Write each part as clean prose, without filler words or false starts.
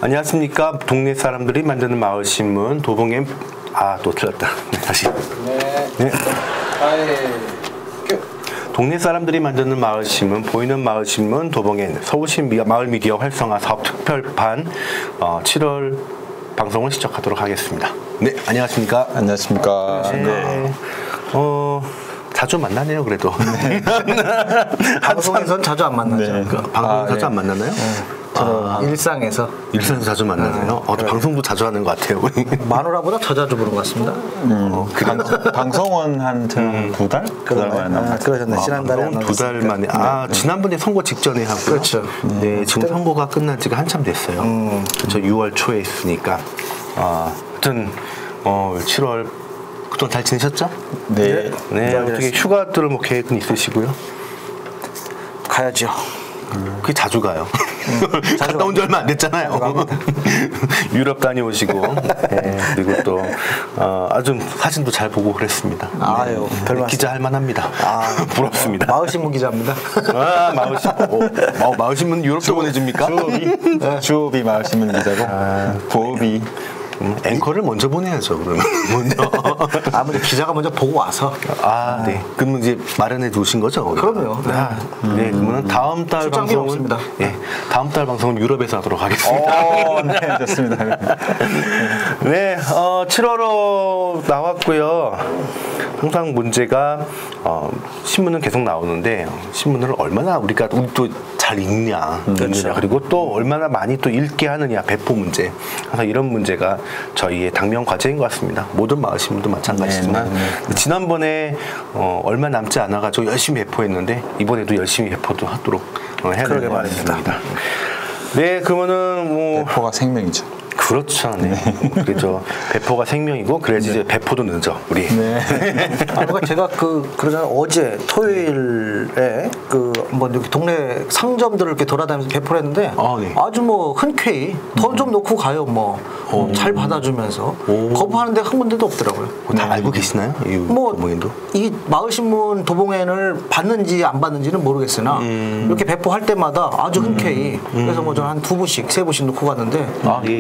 안녕하십니까. 동네 사람들이 만드는 마을신문 도봉의 또 틀렸다. 다시. 네. 동네 사람들이 만드는 마을신문 보이는 마을신문 도봉엔 서울시 마을미디어 활성화 사업 특별판 7월 방송을 시작하도록 하겠습니다. 네, 안녕하십니까. 안녕하십니까. 네. 자주 만나네요, 그래도. 네. 방송에서는 자주 안 만나죠. 네. 방송에서 자주 안 만나나요? 일상에서 자주 만나세요? 방송도 자주 하는 것 같아요. 마누라보다 더 자주 보는 것 같습니다. 방송은 한 두 달? 두 달 만에 그러셨네. 지난달에 두 달 만에. 지난번에 선거 직전에 하고요. 그렇죠. 네, 지금 선거가 끝난 지가 한참 됐어요. 그렇죠. 6월 초에 있으니까. 하여튼 7월 그동안 잘 지내셨죠? 네. 네. 어떻게 휴가들 뭐 계획은 있으시고요? 가야죠. 그게 자주 가요. 갔다 온 지 얼마 안 됐잖아요. 유럽 다녀오시고, 네, 그리고 또 아주 사진도 잘 보고 그랬습니다. 아유, 네, 기자 할 만합니다. 부럽습니다. 마을신문 기자입니다. 마을신문 유럽도 보내줍니까? 주업이 마을신문 기자고 부업이 앵커를 먼저 보내야죠. 그러면 먼저. 먼저 기자가 먼저 보고 와서. 네. 그러면 이제 마련해 두신 거죠? 그럼요. 네. 그러면 다음 달 방송은 없습니다. 예, 다음 달 방송은 유럽에서 하도록 하겠습니다. 네, 좋습니다. 네, 7월호 나왔고요. 항상 문제가 신문은 계속 나오는데 신문을 얼마나 우리가 또 잘 읽냐, 그렇죠. 그리고 또 얼마나 많이 또 읽게 하느냐, 배포 문제. 항상 이런 문제가 저희의 당면 과제인 것 같습니다. 모든 마을신문도 마찬가지지만 지난번에 얼마 남지 않아가지고 열심히 배포했는데 이번에도 열심히 배포도 하도록 해야 되는 것 같습니다. 네, 그러면은 배포가 생명이죠. 그렇죠. 네. 그렇죠. 배포가 생명이고 그래야지 이제 배포도 늦어 우리. 네. 제가 그러잖아요. 어제 토요일에 뭐 이렇게 동네 상점들을 이렇게 돌아다니면서 배포를 했는데 네. 아주 뭐 흔쾌히 더 좀 놓고 가요. 잘 받아주면서 거부하는 데가 한 군데도 없더라고요. 다 알고 계시나요? 도봉엔도? 이 마을신문 도봉엔을 받는지 안 받는지는 모르겠으나 이렇게 배포할 때마다 아주 흔쾌히 그래서 뭐 저는 한 2부씩 3부씩 놓고 갔는데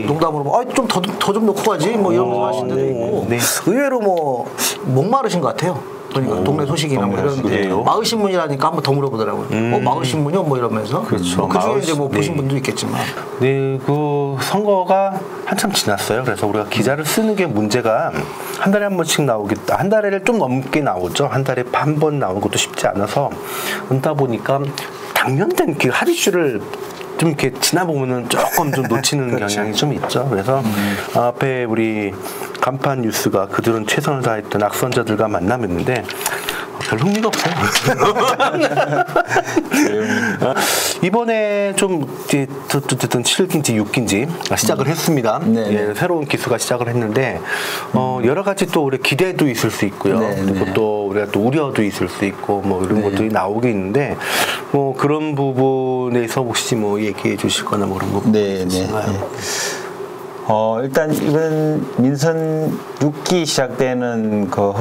농담으로 좀 더 좀 놓고 가지 뭐 이러면서 하신 데도 있고 네. 의외로 목마르신 것 같아요. 그러니까 동네 소식이나 뭐 이런 마을신문이라니까 한번 더 물어보더라고요. 마을신문이요? 뭐 이러면서. 그렇죠. 그중에 이제 뭐 보신 분도 있겠지만. 네, 선거가 한참 지났어요. 그래서 우리가 기자를 쓰는 게 문제가 한 달에 한 번씩 나오겠다. 한 달에 좀 넘게 나오죠. 한 달에 한 번 나오는 것도 쉽지 않아서 그러다 보니까 당면된 핫 이슈를 좀 이렇게 지나보면은 조금 좀 놓치는 그렇죠. 경향이 좀 있죠. 그래서 앞에 우리 간판 뉴스가 그들은 최선을 다했던 악선자들과 만남했는데 별 흥미가 없어요. 이번에 좀 어쨌든 7기인지 6기인지 시작을 했습니다. 예, 새로운 기수가 시작을 했는데 여러 가지 또 우리 기대도 있을 수 있고요. 그리고 또 우리가 또 우려도 있을 수 있고 뭐 이런 것들이 나오게 있는데 뭐 그런 부분에서 혹시 뭐 얘기해 주실거나 뭐 그런 부분 있으신가요? 일단 이번 민선 6기 시작되는 그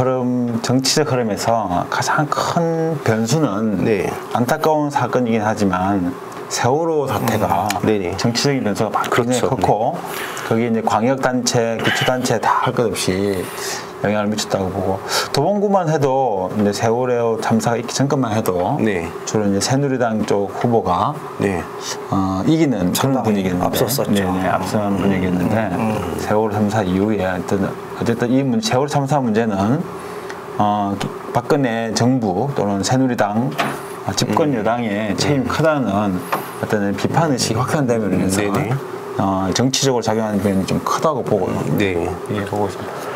정치적 흐름에서 가장 큰 변수는 안타까운 사건이긴 하지만 세월호 사태가 정치적인 변수가 굉장히 컸고 거기에 이제 광역단체, 기초단체 다 할 것 없이 영향을 미쳤다고 보고 도봉구만 해도 이제 세월호 참사가 있기 전까만 해도 주로 이제 새누리당 쪽 후보가 이기는 그런 분위기였는데 앞섰었죠. 앞서는 분위기였는데 세월호 참사 이후에 어쨌든 이 세월호 참사 문제는 박근혜 정부 또는 새누리당 집권 여당의 책임이 크다는 어떤 비판 의식이 확산됨으로 인해서 정치적으로 작용하는 면이 좀 크다고 보고요. 보고 있습니다.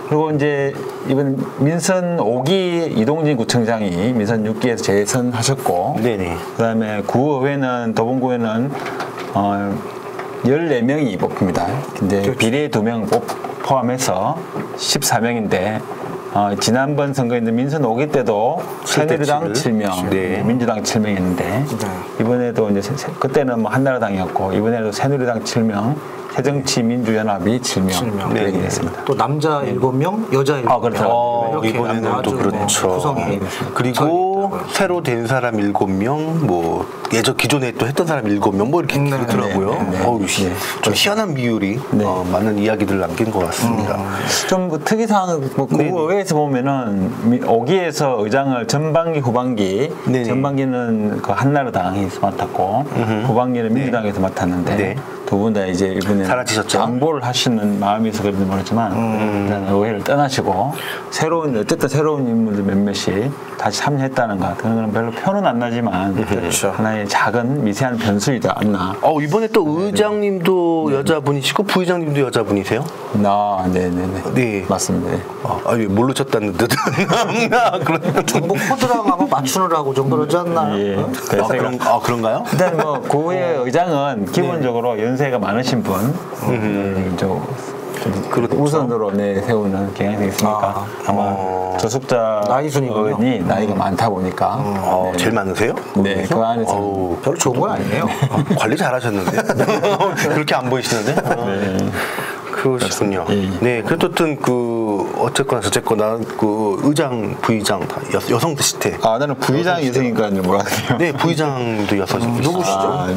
그리고 이제 이번 민선 5기 이동진 구청장이 민선 6기에서 재선하셨고, 그다음에 구의회는 도봉구에는 14명이 뽑힙니다. 근데 비례 2명 포함해서 14명인데 지난번 선거인데 민선 5기 때도 새누리당 7명, 민주당 7명이었는데 이번에도 이제 그때는 뭐 한나라당이었고 이번에도 새누리당 7명. 새정치민주연합이 7명 이렇게 됐습니다. 또 남자 7명, 여자 7명. 그렇죠. 이번에는 또 그렇죠. 구성이. 그리고 그리고 새로 된 사람 7명, 뭐 기존에 또 했던 사람 7명, 뭐 이렇게 그러더라고요. 좀 희한한 비율이 많은 이야기들을 남긴 것 같습니다. 좀 뭐 특이사항, 뭐 의회에서 보면은 5기에서 의장을 전반기, 후반기, 전반기는 그 한나라당에서 맡았고, 후반기는 민주당에서 맡았는데. 두 분 다 이제 이번에 사라지셨죠? 양보를 하시는 마음이 있어서 그런지 모르지만 일단 의회를 떠나시고 어쨌든 새로운 인물들 몇몇이 다시 참여했다는 것 그런 건 별로 표는 안 나지만 그렇죠. 하나의 작은 미세한 변수이지 않나. 이번에 또 의장님도 여자분이시고 부의장님도 여자분이세요? 네. 맞습니다. 모르셨다는 듯. 정보 코드랑 아마 맞추느라고 좀 그러지 않나? 그런가요? 일단 뭐 고의 의장은 기본적으로 연세가 많으신 분, 우선으로 세우는 경향이 있으니까 아마 조숙자 의원이 나이가 많다 보니까 제일 많으세요? 네, 그 안에서 별로 좋은 건 아니에요. 관리 잘하셨는데 그렇게 안 보이시는데? 그러시군요. 네, 그렇든 어쨌거나 그 의장, 부의장 다 여성 시태. 나는 부의장 여성인가 몰랐네요. 네, 부의장도 여성이시죠. 누구시죠?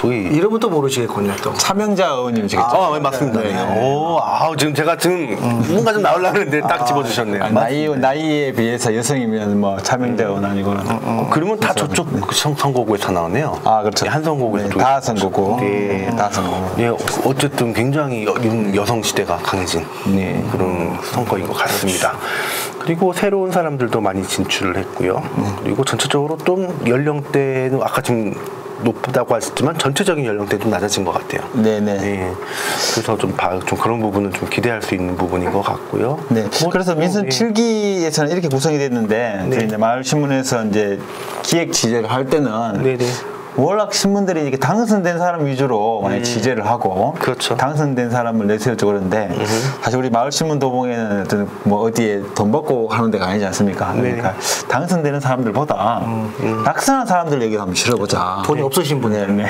이름은 또 모르시겠군요. 또 차명자 의원님이시겠죠? 맞습니다. 지금 뭔가 좀 나오려고 했는데 딱 집어주셨네요. 나이에 비해서 여성이면 뭐 차명자 의원 아니고 그러면 다 저쪽 선거구에서 나오네요. 그렇죠. 한 선거구에서 다 선거구. 다 선거구. 어쨌든 굉장히 여성 시대가 강해진 그런 선거인 것 같습니다. 그리고 새로운 사람들도 많이 진출을 했고요. 그리고 전체적으로 좀 연령대는 아까 지금 높다고 하셨지만 전체적인 연령대도 낮아진 것 같아요. 그래서 좀 그런 부분은 좀 기대할 수 있는 부분인 것 같고요. 그래서 민선 7기에서는 이렇게 구성이 됐는데 이제 마을신문에서 이제 기획 지재를 할 때는 워낙 신문들이 이렇게 당선된 사람 위주로 많이 취재를 하고 당선된 사람을 내세우죠. 그런데 사실 우리 마을신문 도봉에는 어떤 뭐 어디에 돈 받고 하는 데가 아니지 않습니까? 그러니까 당선되는 사람들보다 낙선한 사람들 얘기 한번 실어보자. 돈이 없으신 분이.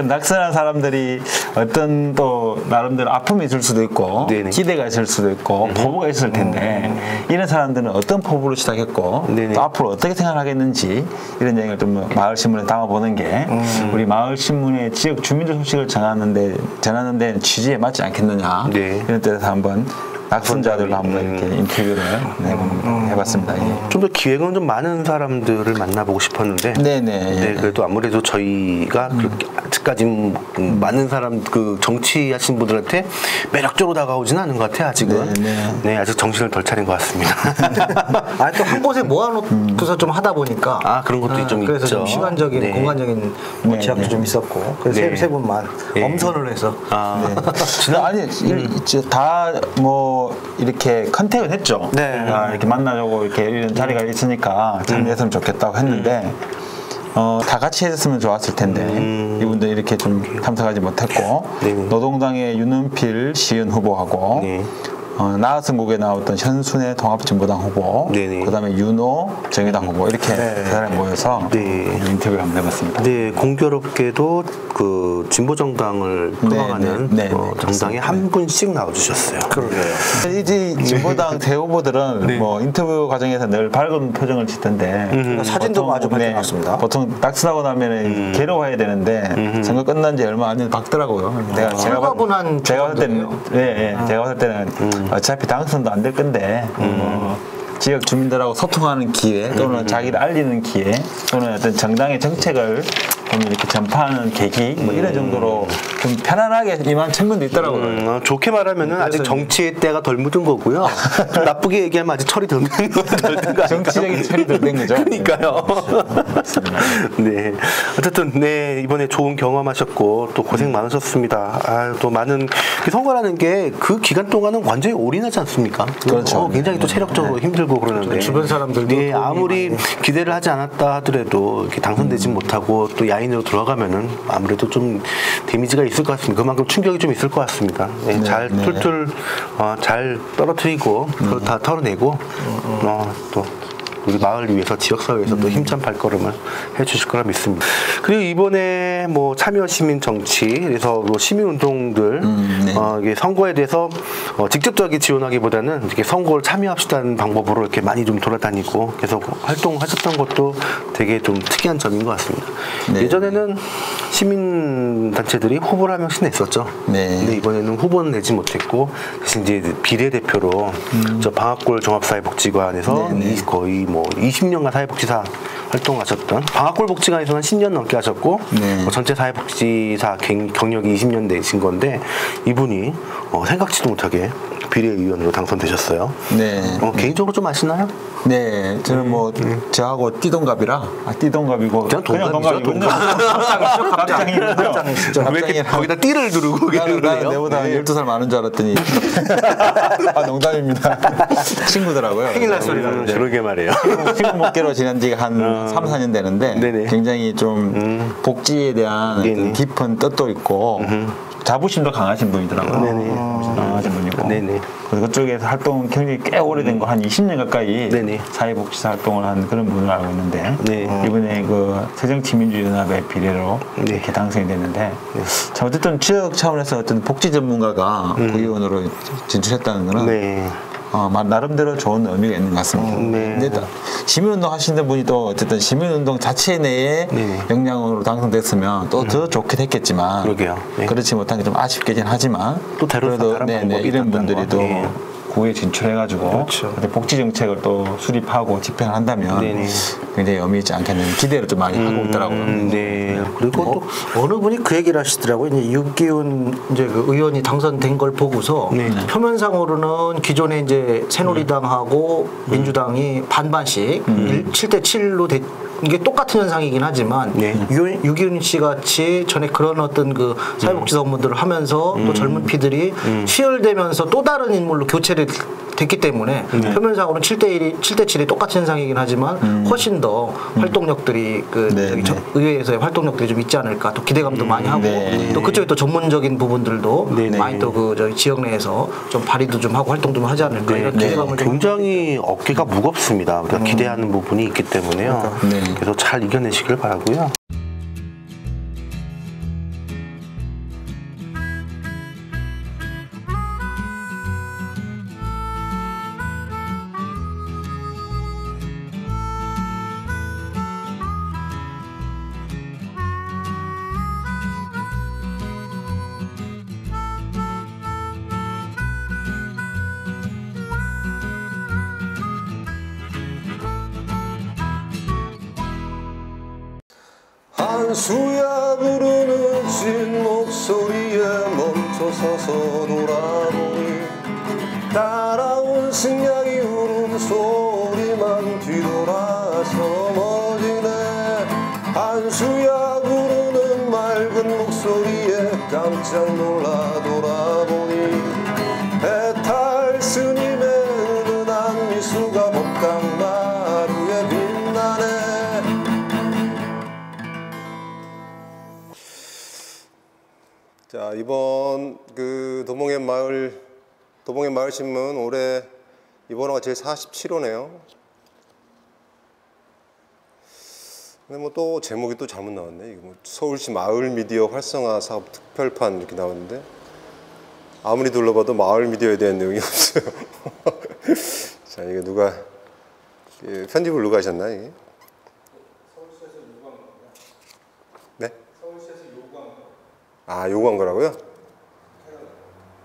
낙선한 사람들이 어떤 또 나름대로 아픔이 있을 수도 있고 기대가 있을 수도 있고 포부가 있을 텐데 이런 사람들은 어떤 포부로 시작했고 또 앞으로 어떻게 생각하겠는지 이런 얘기를 좀 마을신문에 담아보는 게 우리 마을신문의 지역 주민들 소식을 전하는 데 취지에 맞지 않겠느냐 이런 뜻에서 한번 낙선자들로 한번 이렇게 인터뷰를 해봤습니다. 좀 더 기획은 좀 많은 사람들을 만나보고 싶었는데 그래도 아무래도 저희가 아직까지 많은 사람 정치하신 분들한테 매력적으로 다가오지는 않은 것 같아요. 아직은 아직 정신을 덜 차린 것 같습니다. 또 한 곳에 모아놓고서 좀 하다 보니까 그런 것도 좀 그래서 있죠. 좀 시간적인 공간적인 제약도 좀 있었고 그래서 세 분만 엄선을 해서 다 뭐 이렇게 컨택을 했죠. 이렇게 만나려고 이런 자리가 있으니까 참여했으면 좋겠다고 했는데 다 같이 했으면 좋았을 텐데 이분들 이렇게 좀 참석하지 못했고 노동당의 윤은필 시의원 후보하고 나선국에 나왔던 현순의 통합진보당 후보, 그다음에 윤호 정의당 후보 이렇게 세 사람이 모여서 인터뷰를 한번 해봤습니다. 공교롭게도 그 진보정당을 풀어가는 정당에 한 분씩 나와주셨어요. 이제 진보당 대 후보들은 뭐 인터뷰 과정에서 늘 밝은 표정을 짓던데 사진도 아주 밝게 나왔습니다. 보통 낙선하고 나면 괴로워해야 되는데 선거 끝난 지 얼마 안 돼서 밝더라고요. 제가 봤을 때는 어차피 당선도 안 될 건데 지역 주민들하고 소통하는 기회 또는 자기를 알리는 기회 또는 어떤 정당의 정책을 좀 이렇게 전파하는 계기 뭐 이런 정도로 좀 편안하게 임한 측면도 있더라고요. 좋게 말하면은 아직 정치의 때가 덜 묻은 거고요. 좀 나쁘게 얘기하면 아직 철이 덜 든 거 정치적인 철이 덜 된 거죠. 그러니까요. 어쨌든 이번에 좋은 경험하셨고 또 고생 많으셨습니다. 또 많은 선거라는 게 그 기간 동안은 완전히 올인하지 않습니까? 그렇죠. 굉장히 또 체력적으로 힘들고 그러는데 주변 사람들도 아무리 기대를 하지 않았다 하더라도 이렇게 당선되지 못하고 또 야인으로 들어가면은 아무래도 좀 데미지가 있을 것 같습니다. 그만큼 충격이 좀 있을 것 같습니다. 잘 툴툴 잘 떨어뜨리고 그걸 다 털어내고 또 우리 마을을 위해서 지역사회에서 또 힘찬 발걸음을 해주실 거라 믿습니다. 그리고 이번에 뭐 참여 시민 정치, 그래서 뭐 시민 운동들 이게 선거에 대해서 직접적인 지원하기보다는 이렇게 선거를 참여합시다는 방법으로 이렇게 많이 좀 돌아다니고 계속 활동하셨던 것도 되게 좀 특이한 점인 것 같습니다. 네. 예전에는 시민 단체들이 후보를 한 명씩 냈었죠. 네. 근데 이번에는 후보는 내지 못했고 대신 이제 비례대표로 저 방학골 종합사회복지관에서 거의 뭐 20년간 사회복지사 활동하셨던 방학골 복지관에서는 10년 넘게 하셨고 전체 사회복지사 경력이 20년 되신 건데 이분이 생각지도 못하게 비례의원으로 당선되셨어요. 네. 개인적으로 좀 아시나요? 네, 저는 뭐 저하고 띠동갑이라 띠동갑이고 그냥 동갑이군요. 갑자기 왜 이렇게 거기다 띠를 두르고 그러네요. 내보다 12살 많은 줄 알았더니 농담입니다. 친구더라고요. 큰일 날 소리가 그러게 말이에요. 친구 목계로 지난 지가 한 3, 4년 되는데 굉장히 좀 복지에 대한 깊은 뜻도 있고 자부심도 강하신 분이더라고요. 강하신 분이고. 그래서 그쪽에서 활동 경력이 꽤 오래된 거 한 20년 가까이 사회복지사 활동을 한 그런 분을 알고 있는데 이번에 그 새정치민주연합의 비례로 이렇게 당선이 됐는데 자, 어쨌든 지역 차원에서 어떤 복지 전문가가 구의원으로 진출했다는 거는 나름대로 좋은 의미가 있는 것 같습니다. 근데 시민운동 하시는 분이 또 어쨌든 시민운동 자체 내에 역량으로 당선됐으면 또 더 좋게 됐겠지만 그렇지 못한 게 좀 아쉽긴 하지만 또 그래도 이런 분들이 또 구에 진출해가지고 복지 정책을 또 수립하고 집행을 한다면 굉장히 의미 있지 않겠는 기대를 좀 많이 하고 있더라고요. 그리고 또 어느 분이 그 얘기를 하시더라고요. 이제 육기훈 이제 그 의원이 당선된 걸 보고서 표면상으로는 기존에 이제 새누리당하고 민주당이 반반씩 7대7로 이게 똑같은 현상이긴 하지만 유기훈 씨 같이 전에 그런 어떤 그 사회복지사 업무들을 하면서 또 젊은 피들이 치열되면서 또 다른 인물로 교체를 됐기 때문에 표면상으로는 7대7이 똑같은 현상이긴 하지만 훨씬 더 활동력들이 의회에서의 활동력들이 좀 있지 않을까 또 기대감도 많이 하고 또 그쪽에 또 전문적인 부분들도 많이 또 그 저희 지역 내에서 좀 발휘도 좀 하고 활동 좀 하지 않을까 이런 기대감을 굉장히 어깨가 무겁습니다. 우리가 기대하는 부분이 있기 때문에요. 그래서 잘 이겨내시길 바라고요. 한수야 부르는 진 목소리에 멈춰서서 돌아보니 따라온 승냥이 울음소리만 뒤돌아서 멋지네. 한수야 부르는 맑은 목소리에 깜짝 놀라 돌아보니 배탈 스님의 은은한 미소가 법당 마루에 빛나네. 자, 이번 그 도봉의 마을 신문 올해 이번호가 제 47호네요. 근데 뭐 또 제목이 또 잘못 나왔네. 이거 뭐 서울시 마을 미디어 활성화 사업 특별판 이렇게 나왔는데 아무리 둘러봐도 마을 미디어에 대한 내용이 없어요. 자, 이게 누가 편집을 누가 하셨나 이게? 서울시에서 요구한 겁니다. 네? 서울시에서 요구한 거. 아, 요구한 거라고요?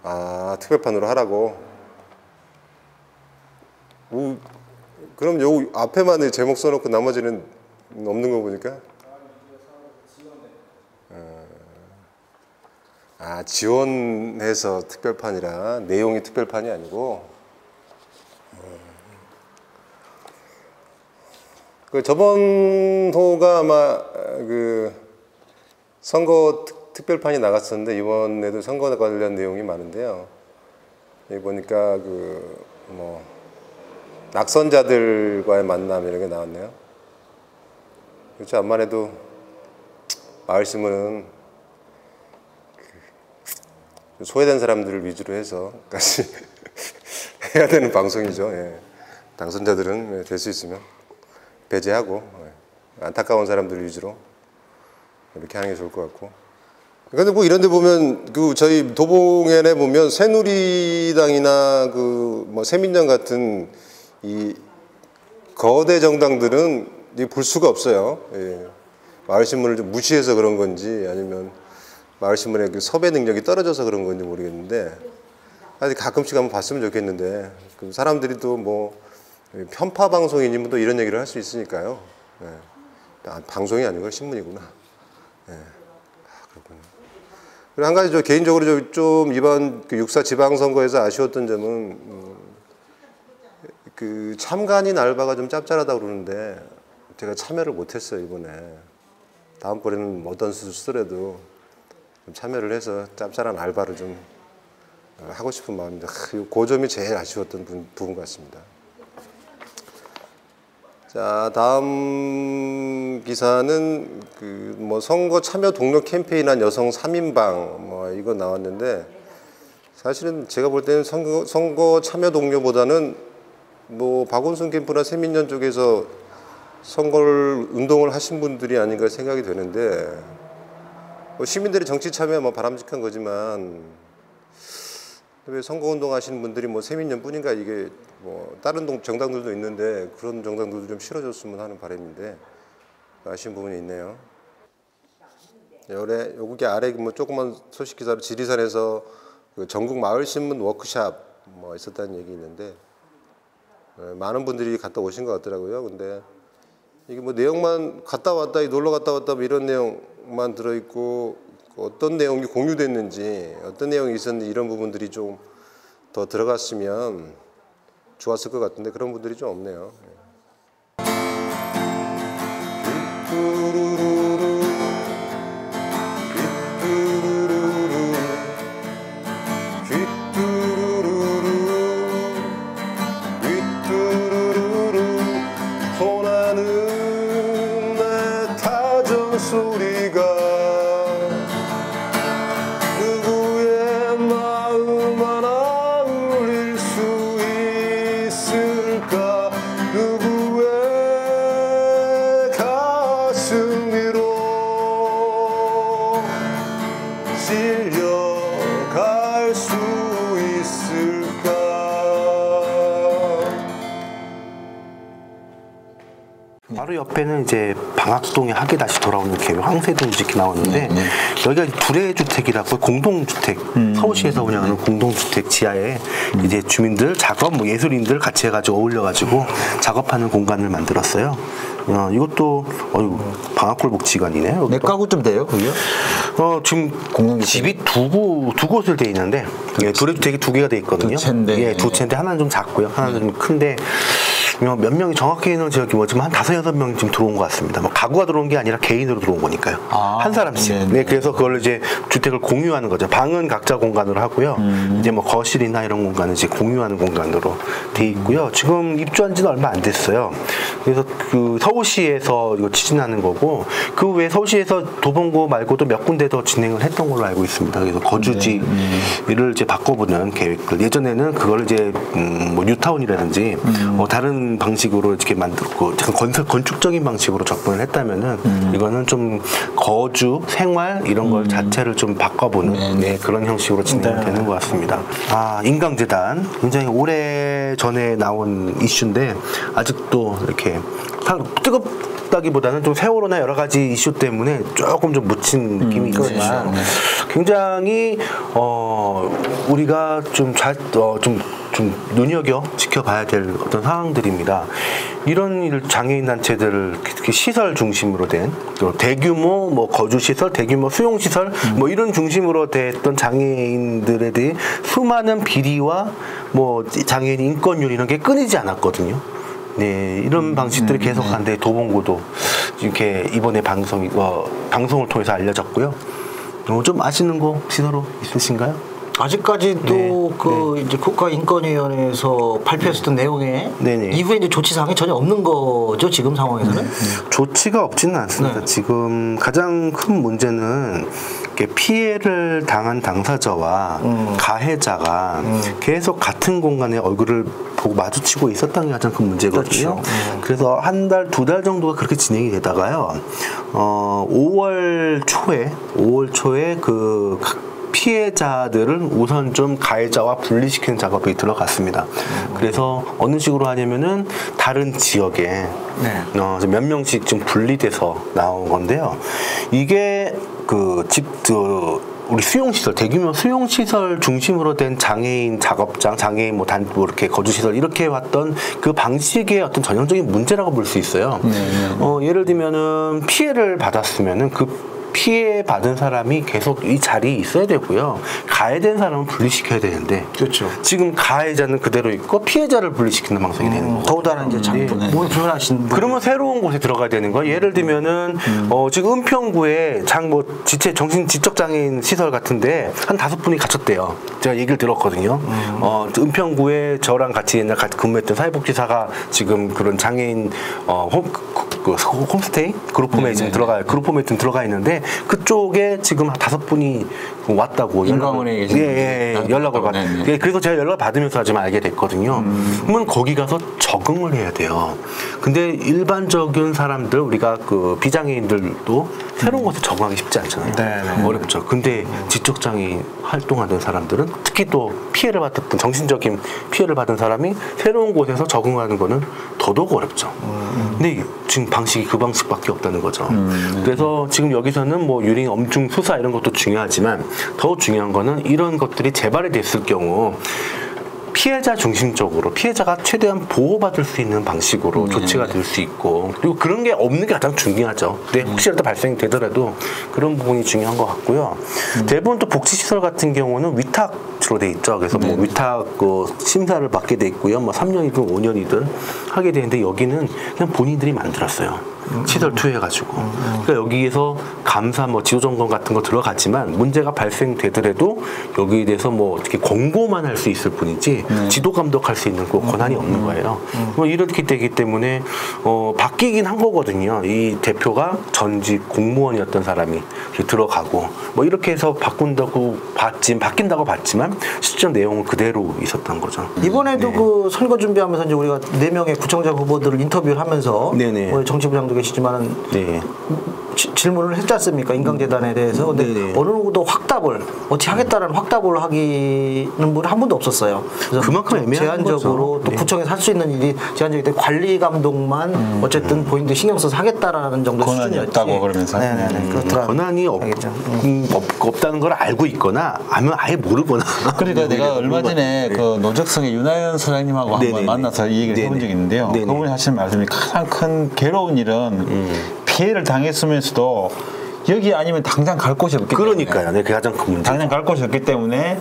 아, 특별판으로 하라고. 그럼 요 앞에만 제목 써놓고 나머지는 없는 거 보니까. 아, 지원해서 특별판이라 내용이 특별판이 아니고. 그 저번 호가 아마 그 선거 특별판이 나갔었는데 이번에도 선거 관련 내용이 많은데요. 여기 보니까 그 뭐 낙선자들과의 만남 이런 게 나왔네요. 그렇죠. 암만 해도 마을신문은 그 소외된 사람들을 위주로 해서 같이 해야 되는 방송이죠. 예. 당선자들은 될 수 있으면. 배제하고 안타까운 사람들 위주로 이렇게 하는 게 좋을 것 같고. 근데 뭐 이런 데 보면 그 저희 도봉현에 보면 새누리당이나 그 뭐 새민정 같은 이 거대 정당들은 볼 수가 없어요. 예. 마을신문을 좀 무시해서 그런 건지 아니면 마을신문의 그 섭외 능력이 떨어져서 그런 건지 모르겠는데 아직 가끔씩 한번 봤으면 좋겠는데 그 사람들이 또 뭐 편파 방송인이면 또 이런 얘기를 할 수 있으니까요. 예. 아, 방송이 아니고 신문이구나. 예. 그렇군요. 그리고 한 가지 저 개인적으로 좀 이번 그 6.4 지방선거에서 아쉬웠던 점은 그 참관인 알바가 좀 짭짤하다고 그러는데 제가 참여를 못했어요 이번에. 다음번에는 어떤 수를 쓰더라도 좀 참여를 해서 짭짤한 알바를 좀 하고 싶은 마음입니다. 그 점이 제일 아쉬웠던 부분 같습니다. 자, 다음 기사는 그 뭐 선거 참여 동료 캠페인한 여성 3인방 뭐 이거 나왔는데 사실은 제가 볼 때는 선거 참여 동료보다는 뭐 박원순 캠프나 새민정 쪽에서 선거를 운동을 하신 분들이 아닌가 생각이 되는데 뭐 시민들의 정치 참여 뭐 바람직한 거지만 왜 선거운동 하시는 분들이 뭐 새민정뿐인가 이게 뭐 다른 정당들도 있는데 그런 정당들도 좀 실어줬으면 하는 바람인데 아쉬운 부분이 있네요. 여기 아래 뭐 조그만 소식 기사로 지리산에서 그 전국 마을신문 워크샵 뭐 있었다는 얘기 있는데 많은 분들이 갔다 오신 것 같더라고요. 근데 이게 뭐 내용만 갔다 왔다 놀러 갔다 왔다 뭐 이런 내용만 들어있고 어떤 내용이 공유됐는지 어떤 내용이 있었는지 이런 부분들이 좀 더 들어갔으면 좋았을 것 같은데 그런 분들이 좀 없네요. 바로 옆에는 이제 방학동에 하계 다시 돌아오는 계획 황새동 이렇게 나오는데 여기가 두레주택이라고 공동주택 서울시에서 운영하는 공동주택 지하에 이제 주민들 작업 뭐 예술인들 같이 해가지고 어울려가지고 작업하는 공간을 만들었어요. 이것도 방학골 복지관이네. 몇 가구 좀 돼요, 그게? 지금 집이 두 곳을 돼 있는데 두레주택이 두 개가 돼 있거든요. 두 채인데. 예, 두 채인데 하나는 좀 작고요, 하나는 좀 큰데. 몇 명이 정확히는 저기 뭐 지금 한 5-6명 지금 들어온 것 같습니다. 뭐 가구가 들어온 게 아니라 개인으로 들어온 거니까요. 한 사람씩. 네네. 네, 그래서 그걸 이제 주택을 공유하는 거죠. 방은 각자 공간으로 하고요. 이제 뭐 거실이나 이런 공간은 이제 공유하는 공간으로 돼 있고요. 지금 입주한 지는 얼마 안 됐어요. 그래서 그 서울시에서 이거 추진하는 거고 그 외에 서울시에서 도봉구 말고도 몇 군데 더 진행을 했던 걸로 알고 있습니다. 그래서 거주지를 이제 바꿔보는 계획들. 예전에는 그걸 이제 뭐 뉴타운이라든지 다른 방식으로 이렇게 만들고 건축적인 방식으로 접근을 했다면은 이거는 좀 거주, 생활 이런 걸 자체를 좀 바꿔보는 그런 형식으로 진행되는 것 같습니다. 인강재단 굉장히 오래 전에 나온 이슈인데 아직도 이렇게 뜨겁다기보다는 좀 세월호나 여러 가지 이슈 때문에 조금 좀 묻힌 느낌이 있지만 굉장히 우리가 좀 눈여겨 지켜봐야 될 어떤 상황들입니다. 이런 일 장애인 단체들을 시설 중심으로 된 대규모 뭐 거주 시설, 대규모 수용 시설 뭐 이런 중심으로 됐던 장애인들에 대해 수많은 비리와 뭐 장애인 인권율 이런 게 끊이지 않았거든요. 네, 이런 방식들이 계속한데 도봉구도 이렇게 이번에 방송을 통해서 알려졌고요. 좀 아시는 거 혹시 서로 있으신가요? 아직까지도 이제 국가인권위원회에서 발표했었던 내용에 이후에 이제 조치 사항이 전혀 없는 거죠, 지금 상황에서는? 조치가 없지는 않습니다. 지금 가장 큰 문제는 피해를 당한 당사자와 가해자가 계속 같은 공간에 얼굴을 보고 마주치고 있었던 게 가장 큰 문제거든요. 그렇죠. 그래서 한 달, 두 달 정도가 그렇게 진행이 되다가요. 5월 초에 그 피해자들은 우선 좀 가해자와 분리시키는 작업이 들어갔습니다. 그래서 어느 식으로 하냐면은 다른 지역에 몇 명씩 좀 분리돼서 나온 건데요. 이게 우리 수용시설, 대규모 수용시설 중심으로 된 장애인 작업장, 장애인 뭐 이렇게 거주시설, 이렇게 왔던 그 방식의 어떤 전형적인 문제라고 볼 수 있어요. 예를 들면은 피해를 받았으면은 그 피해 받은 사람이 계속 이 자리에 있어야 되고요. 가해된 사람은 분리시켜야 되는데, 그렇죠. 지금 가해자는 그대로 있고 피해자를 분리시키는 방송이 되는 거고. 더군다나 이제 몸이 불편하신 분. 그러면 새로운 곳에 들어가야 되는 거예요. 예를 들면은 지금 은평구에 지적 장애인 시설 같은데 한 5분이 갇혔대요. 제가 얘기를 들었거든요. 은평구에 저랑 같이 옛날 근무했던 사회복지사가 지금 그런 장애인 홈스테이 그룹홈에 지금 들어가 있는데, 그쪽에 지금 5분이 왔다고 인강원에 연락을 받았어요. 그래서 제가 연락을 받으면서 좀 알게 됐거든요. 그러면 거기 가서 적응을 해야 돼요. 근데 일반적인 사람들, 우리가 그 비장애인들도 새로운 곳에 적응하기 쉽지 않잖아요. 어렵죠. 근데 지적장애인 활동하는 사람들은, 특히 또 피해를 받았던, 정신적인 피해를 받은 사람이 새로운 곳에서 적응하는 거는 더더욱 어렵죠. 근데 지금 방식이 그 방식밖에 없다는 거죠. 그래서 지금 여기서는 뭐 유린 엄중 수사 이런 것도 중요하지만, 더 중요한 거는 이런 것들이 재발이 됐을 경우 피해자 중심적으로, 피해자가 최대한 보호받을 수 있는 방식으로 조치가 될 수 있고, 그리고 그런 게 없는 게 가장 중요하죠. 근데 혹시라도 발생이 되더라도 그런 부분이 중요한 것 같고요. 대부분 또 복지시설 같은 경우는 위탁으로 돼 있죠. 그래서 뭐 위탁 심사를 받게 돼 있고요. 뭐 3년이든 5년이든 하게 되는데, 여기는 그냥 본인들이 만들었어요. 시설 투여해가지고. 그러니까 여기에서 감사, 지도점검 같은 거 들어갔지만, 문제가 발생되더라도 여기에 대해서 어떻게 권고만 할 수 있을 뿐이지 지도 감독할 수 있는 그 권한이 없는 거예요. 이렇게 되기 때문에 바뀌긴 한 거거든요. 이 대표가 전직 공무원이었던 사람이 들어가고 이렇게 해서 바뀐다고 봤지만 실제 내용은 그대로 있었던 거죠. 이번에도 그 선거 준비하면서 이제 우리가 4명의 구청장 후보들을 인터뷰를 하면서 정치부장도 계시지만은 질문을 했지 않습니까? 인강재단에 대해서. 근데 어느 누구도 확답을 어떻게 하겠다는 확답을 하기는 분 한 분도 없었어요. 그래서 그만큼 애매한 제한적으로 거죠. 또 구청에서 할 수 있는 일이 제한적이기 때문에 관리 감독만 어쨌든 본인들 신경 써서 하겠다라는 정도 수준이었지. 권한이 없다고 그러면서. 그렇더라. 권한이 없다는 걸 알고 있거나 아니면 아예 모르거나. 그러니까 내가 얼마 전에 그 노적성의 윤하연 소장님하고 한번 만나서 이 얘기를 해본 적이 있는데요. 그분이 하시는 말씀이 가장 큰 괴로운 일은 피해를 당했으면서도 여기 아니면 당장 갈 곳이 없기 때문에. 그러니까요. 그게 가장 큰 문제. 당장 갈 곳이 없기 때문에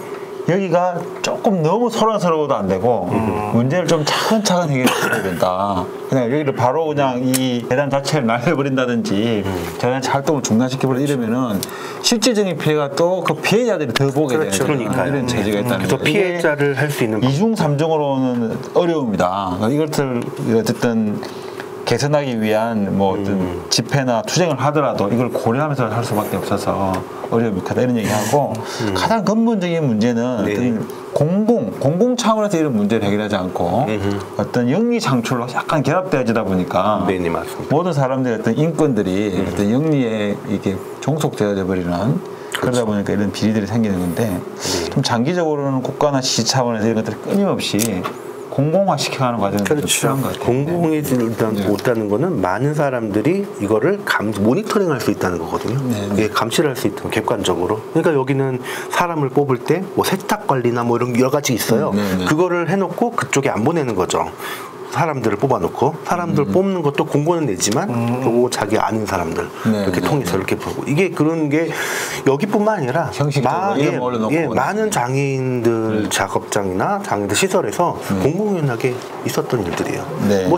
여기가 조금 너무 소란스러워도 안 되고 문제를 좀 차근차근 해결해야 된다. 그냥 여기를 바로 그냥 이 재단 자체를 날려버린다든지 재단 활동을 중단시켜버리고 이러면은 실질적인 피해가 또 그 피해자들이 더 보게 되는 이런 체제가 있다는 거죠. 피해자를 할 수 있는 이중 삼중으로는 어려움이다. 이것을 어쨌든 개선하기 위한 어떤 집회나 투쟁을 하더라도 이걸 고려하면서 할 수밖에 없어서 어려움이 크다 이런 얘기하고 가장 근본적인 문제는 공공 차원에서 이런 문제를 해결하지 않고 어떤 영리 창출로 약간 결합되어지다 보니까 맞습니다. 모든 사람들의 어떤 인권들이 어떤 영리에 이게 종속되어져 버리는 그러다 보니까 이런 비리들이 생기는 건데 좀 장기적으로는 국가나 시 차원에서 이런 것들을 끊임없이 공공화시켜가는 과정이 필요한 것 같아요. 공공이 있다는 거는 많은 사람들이 이거를 모니터링할 수 있다는 거거든요. 이게 감시를 할 수 있다는 객관적으로. 그러니까 여기는 사람을 뽑을 때 세탁 관리나 이런 여러 가지 있어요. 그거를 해놓고 그쪽에 안 보내는 거죠. 사람들을 뽑아놓고 사람들 뽑는 것도 공고는 내지만 그리고 자기 아는 사람들 이렇게 통해서 이렇게 보고 이게 그런 게 여기뿐만 아니라 많은 장애인들 작업장이나 장애인들 시설에서 공공연하게 있었던 일들이에요.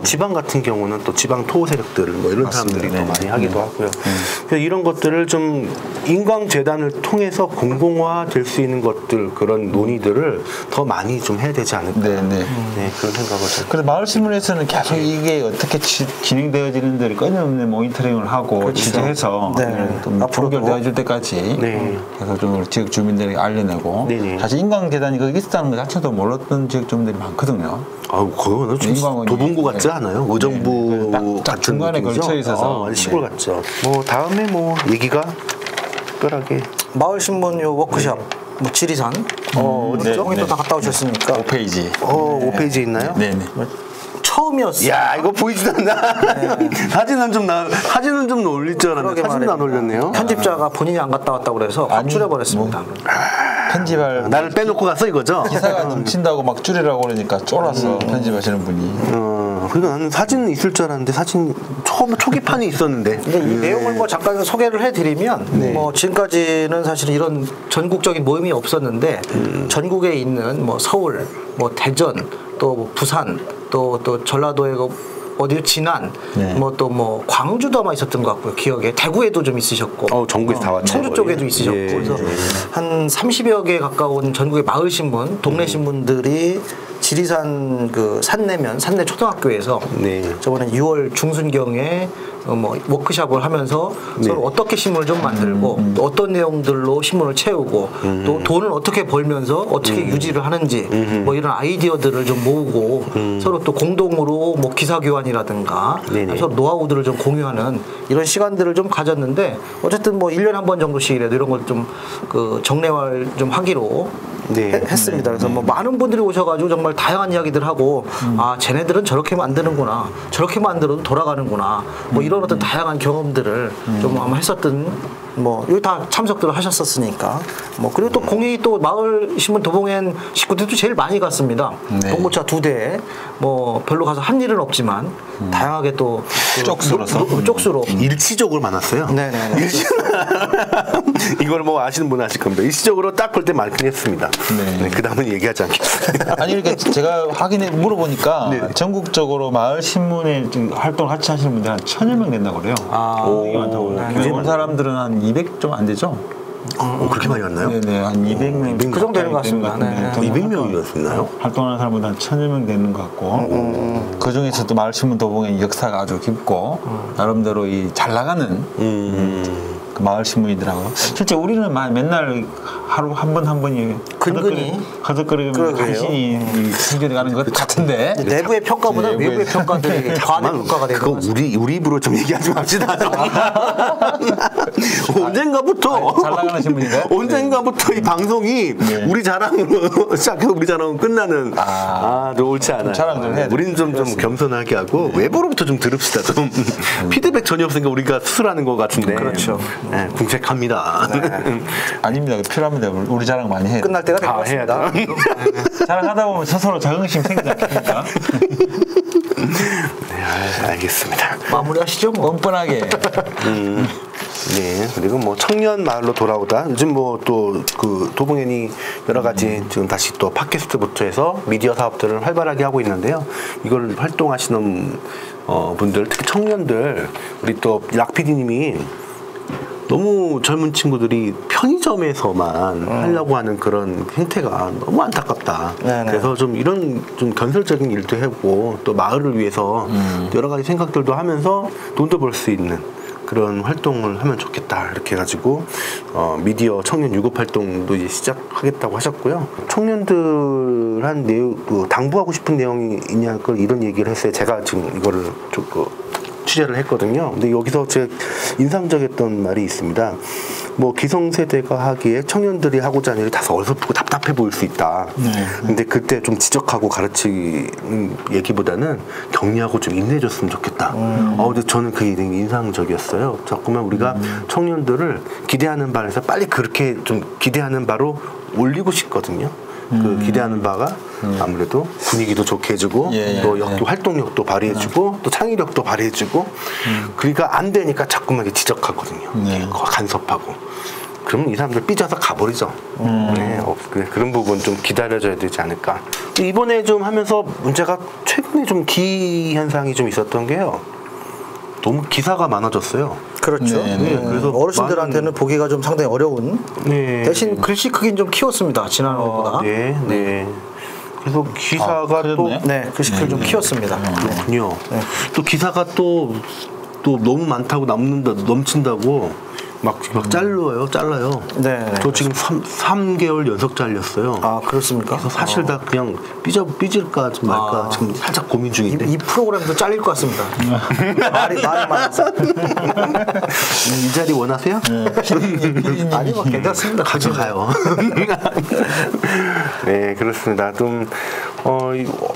지방 같은 경우는 또 지방 토호 세력들 이런 사람들이 더 많이 하기도 하고요. 그래서 이런 것들을 좀 인광재단을 통해서 공공화될 수 있는 것들 그런 논의들을 더 많이 좀 해야 되지 않을까 그런 생각을. 그래서 마을 마을신문에서는 계속 이게 어떻게 진행되어지는지를 끊임없는 모니터링을 하고 그렇죠. 취재해서 또 종결되어질 때까지 계속 좀 지역 주민들에게 알려내고 사실 인광재단이 거기 있었다는 것 자체도 몰랐던 지역 주민들이 많거든요. 그거는 좀 도봉구 같지 않아요? 의정부 딱 중간에 걸쳐 있어서 시골 같죠. 뭐 다음에 뭐 얘기가 특별하게 마을신문 요 워크숍 뭐 지리산 어디죠? 거기 또 다 갔다 오셨으니까 5페이지 5페이지 있나요? 네네. 처음이었어요. 야 이거 보이지도 않나? 사진은 좀 올릴 줄 알았는데 사진도 안 올렸네요. 편집자가 본인이 안 갔다 왔다고 그래서 확 줄여버렸습니다. 편집할 나를 빼놓고 갔어 이거죠? 기사가 넘친다고 막 줄이라고 그러니까 쫄아서 편집하시는 분이. 그러니까 나는 사진은 있을 줄 알았는데 사진 초기판이 있었는데. 근데 이 내용을 뭐 잠깐 소개를 해드리면 뭐 지금까지는 사실 이런 전국적인 모임이 없었는데 전국에 있는 뭐 서울, 뭐 대전, 또 뭐 부산, 또 전라도에 어디 진안, 뭐 또 뭐 광주도 아마 있었던 것 같고요. 기억에 대구에도 좀 있으셨고, 전국에서 다 왔죠. 청주 쪽에도 있으셨고, 그래서 한 30여 개 가까운 전국의 마을 신문, 동네 신문들이 지리산 그 산내 초등학교에서 저번에 6월 중순경에 뭐 워크숍을 하면서 서로 어떻게 신문을 좀 만들고 또 어떤 내용들로 신문을 채우고 또 돈을 어떻게 벌면서 어떻게 유지를 하는지 뭐 이런 아이디어들을 좀 모으고 서로 또 공동으로 뭐 기사 교환이라든가 서로 노하우들을 좀 공유하는 이런 시간들을 좀 가졌는데 어쨌든 뭐 1년에 한 번 정도씩이라도 이런 걸 좀 그 정례화를 좀 하기로 했습니다. 그래서 뭐 많은 분들이 오셔가지고 정말 다양한 이야기들 하고 아 쟤네들은 저렇게 만드는구나, 저렇게 만들어도 돌아가는구나, 뭐 이런 어떤 다양한 경험들을 좀 아마 했었던 뭐 여기 다 참석들을 하셨었으니까 뭐 그리고 또 공이 또 마을 신문 도봉엔 식구들도 제일 많이 갔습니다. 봉고차 2대에 뭐 별로 가서 한 일은 없지만 다양하게 또 쪽수로 일치적으로 많았어요. 네네. 이걸 뭐 아시는 분 아실 겁니다. 일시적으로 딱 볼 때 많긴 했습니다. 그 다음은 얘기하지 않겠습니다. 아니 그러니까 제가 확인해 물어보니까 전국적으로 마을 신문에 활동을 같이 하시는 분들 한 1000여 명 된다고 그래요. 되게 많다고. 요즘 온 사람들은 한 200 좀 안 되죠? 그렇게 많이 왔나요? 네네, 한 200명. 그 정도 되는 것 같습니다. 200명이었나요? 활동하는 사람보다 한 1000여 명 되는 것 같고, 그 중에서도 마을신문 도봉의 역사가 아주 깊고, 나름대로 잘 나가는 그 마을신문이더라고요. 실제 우리는 맨날 하루 한 번이 근근히 거듭거리면 간신히 승전해 가는 것 같은데 내부의 평가보다 외부의 평가들이 과대 평가가 되는 것 같습니다. 우리 입으로 좀 얘기하지 맙시다. 언젠가부터 잘 나가는 신문인가요? 언젠가부터 이 방송이 우리 자랑으로 시작해서 우리 자랑은 끝나는 옳지 않아요. 자랑 좀 해야 돼. 우리는 좀 겸손하게 하고 외부로부터 좀 들읍시다. 좀 피드백 전혀 없으니까 우리가 스스로하는 것 같은데. 그렇죠. 궁색합니다. 아닙니다. 필요합니다. 우리 자랑 많이 해요. 끝날 때가 된 것 같습니다. 자랑하다 보면 스스로 자긍심 생기지 않습니까? 알겠습니다. 마무리하시죠. 뭐. 뻔뻔하게. 그리고 뭐 청년 마을로 돌아오다. 요즘 뭐 또 그 도봉엔이 여러 가지 지금 다시 또 팟캐스트부터 해서 미디어 사업들을 활발하게 하고 있는데요. 이걸 활동하시는 분들, 특히 청년들, 우리 또 락 PD님이 너무 젊은 친구들이 편의점에서만 하려고 하는 그런 행태가 너무 안타깝다. 그래서 좀 이런 좀 건설적인 일도 해보고 또 마을을 위해서 여러 가지 생각들도 하면서 돈도 벌 수 있는 그런 활동을 하면 좋겠다 이렇게 해가지고 미디어 청년 유급 활동도 이제 시작하겠다고 하셨고요. 청년들한 내용 당부하고 싶은 내용이 있냐 이런 얘기를 했어요. 제가 지금 이거를 취재를 했거든요. 근데 여기서 제 인상적이었던 말이 있습니다. 뭐 기성세대가 하기에 청년들이 하고자 하는 일이 다소 어설프고 답답해 보일 수 있다. 근데 그때 좀 지적하고 가르치는 얘기보다는 격려하고 좀 인내해줬으면 좋겠다. 근데 저는 그게 인상적이었어요. 자꾸만 우리가 청년들을 기대하는 바에서 빨리 그렇게 좀 기대하는 바로 올리고 싶거든요. 그 기대하는 바가 아무래도 분위기도 좋게 해주고 또 활동력도 발휘해주고 또 창의력도 발휘해주고 그러니까 안 되니까 자꾸만 지적하거든요. 간섭하고 그러면 이 사람들 삐져서 가버리죠. 그런 부분 좀 기다려줘야 되지 않을까. 이번에 좀 하면서 문제가 최근에 좀 기현상이 좀 있었던 게요. 너무 기사가 많아졌어요. 그렇죠. 그래서 어르신들한테는 보기가 좀 상당히 어려운. 대신 글씨 크기는 좀 키웠습니다. 지난번보다. 그래서 기사가 또 네, 글씨를 좀 키웠습니다. 그렇군요. 네. 또 기사가 또 너무 많다고 넘친다고 막 잘라요. 네. 저 지금 3개월 연속 잘렸어요. 아, 그렇습니까? 그래서 사실 다 그냥 삐질까 말까 지금 살짝 고민 중인데. 이 프로그램도 잘릴 것 같습니다. 말이 많아서. 이 자리 원하세요? 아니, 뭐 괜찮습니다. 가져가요. 네, 그렇습니다. 좀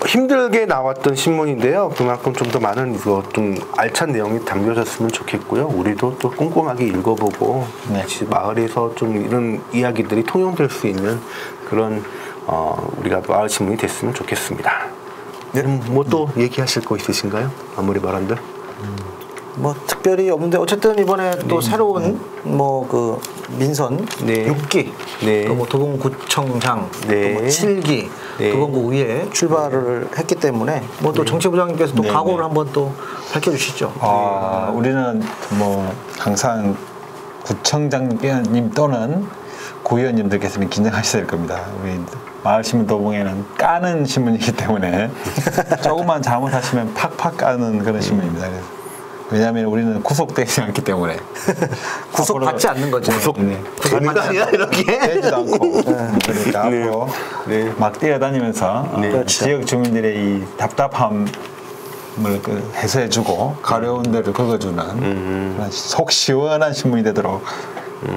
힘들게 나왔던 신문인데요. 그만큼 좀 더 많은 좀 알찬 내용이 담겨졌으면 좋겠고요. 우리도 또 꼼꼼하게 읽어보고 마을에서 좀 이런 이야기들이 통용될 수 있는 그런 우리가 마을 신문이 됐으면 좋겠습니다. 뭐 또 얘기하실 거 있으신가요? 아무리 말한들. 뭐 특별히 없는데 어쨌든 이번에 또 새로운 뭐 그 민선 6기 또 뭐 도봉구청장 또 뭐 7기 도봉구의회 출발을 했기 때문에 뭐 또 정치부장님께서 또 각오를 한번 또 밝혀주시죠. 우리는 뭐 항상 구청장님 또는 구의원님들께서는 긴장하셔야 될 겁니다. 우리 마을신문 도봉에는 까는 신문이기 때문에 조금만 잘못하시면 팍팍 까는 그런 신문입니다. 왜냐하면 우리는 구속되지 않기 때문에 구속받지 않는 거죠. 구속받지 않아요 이렇게 되지도 않고 그러니까 앞으로 막 뛰어다니면서 지역 주민들의 이 답답함을 해소해주고 가려운 데를 긁어주는 속 시원한 신문이 되도록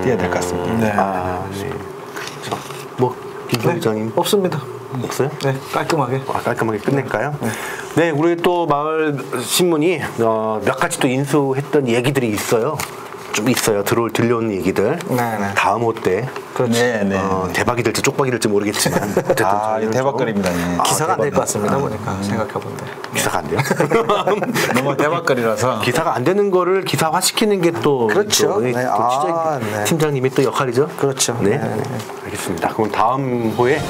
뛰어야 될 것 같습니다. 뭐 김소장님 없습니다. 없어요? 네, 깔끔하게. 깔끔하게 끝낼까요? 네, 우리 또 마을 신문이 몇 가지 또 인수했던 얘기들이 있어요. 좀 있어요. 들려온 얘기들. 다음 호 때. 그렇죠. 대박이 될지 쪽박이 될지 모르겠지만 어쨌든 대박거리입니다. 기사가 안 될 것 같습니다. 보니까 생각해본데. 기사가 안 돼요? 너무 대박거리라서 기사가 안 되는 거를 기사화 시키는 게 또 그렇죠. 팀장님이 또 역할이죠. 그렇죠. 네. 알겠습니다. 그럼 다음 호에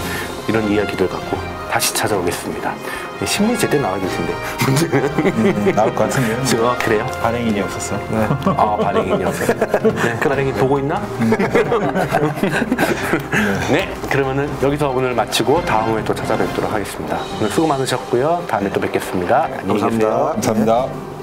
이런 이야기들 갖고 다시 찾아오겠습니다. 신문이 제때 나와 계신데 문제는 나올 것 같은데요. 그래요? 발행인이 없었어. 발행인이 없었어. 발행인 보고 있나? 네, 그러면은 여기서 오늘 마치고 다음 후에 또 찾아뵙도록 하겠습니다. 오늘 수고 많으셨고요. 다음에 또 뵙겠습니다. 안녕히 계세요. 감사합니다.